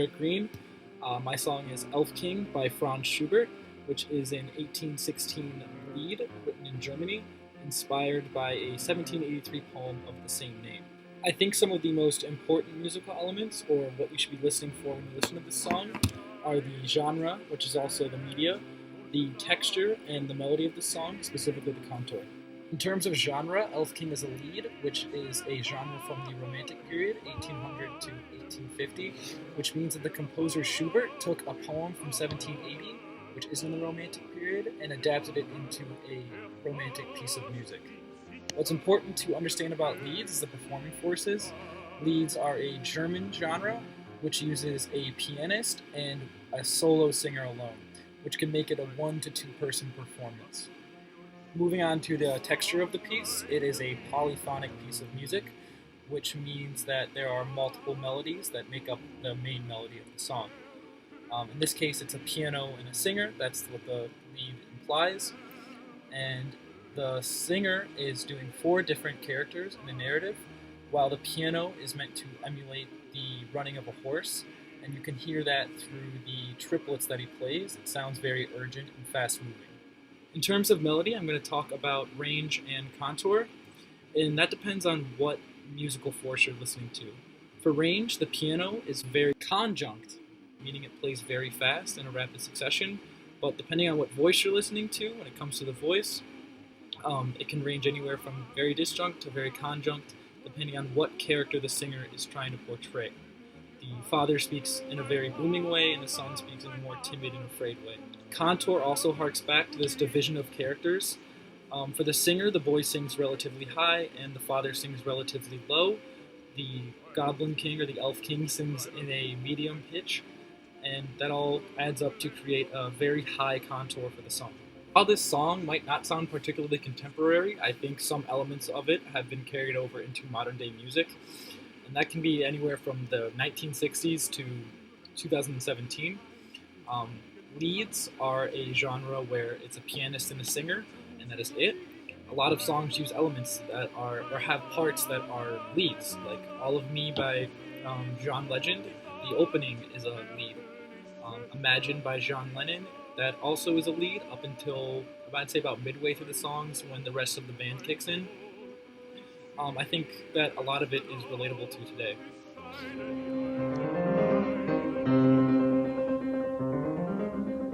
Eric Green. My song is Elfking by Franz Schubert, which is an 1816 lied written in Germany, inspired by a 1783 poem of the same name. I think some of the most important musical elements, or what you should be listening for when you listen to this song, are the genre, which is also the media, the texture, and the melody of the song, specifically the contour. In terms of genre, Elfking is a lied, which is a genre from the Romantic period, 1800 to 1850, which means that the composer Schubert took a poem from 1780, which is in the Romantic period, and adapted it into a romantic piece of music. What's important to understand about lieds is the performing forces. Lieds are a German genre, which uses a pianist and a solo singer alone, which can make it a 1 to 2 person performance. Moving on to the texture of the piece, it is a polyphonic piece of music, which means that there are multiple melodies that make up the main melody of the song. In this case, it's a piano and a singer. That's what the lied implies. And the singer is doing 4 different characters in the narrative, while the piano is meant to emulate the running of a horse. And you can hear that through the triplets that he plays. It sounds very urgent and fast-moving. In terms of melody, I'm going to talk about range and contour, and that depends on what musical force you're listening to. For range, the piano is very conjunct, meaning it plays very fast in a rapid succession, but depending on what voice you're listening to, when it comes to the voice, it can range anywhere from very disjunct to very conjunct, depending on what character the singer is trying to portray. The father speaks in a very booming way, and the son speaks in a more timid and afraid way. Contour also harks back to this division of characters. For the singer, the boy sings relatively high, and the father sings relatively low. The Goblin King or the Elf King sings in a medium pitch, and that all adds up to create a very high contour for the song. While this song might not sound particularly contemporary, I think some elements of it have been carried over into modern day music. And that can be anywhere from the 1960s to 2017. Lieds are a genre where it's a pianist and a singer, and that is it. A lot of songs use elements that are, or have parts that are lieds, like All of Me by John Legend. The opening is a lied. Imagine by John Lennon, that also is a lied up until, I'd say, about midway through the songs when the rest of the band kicks in. I think that a lot of it is relatable to today.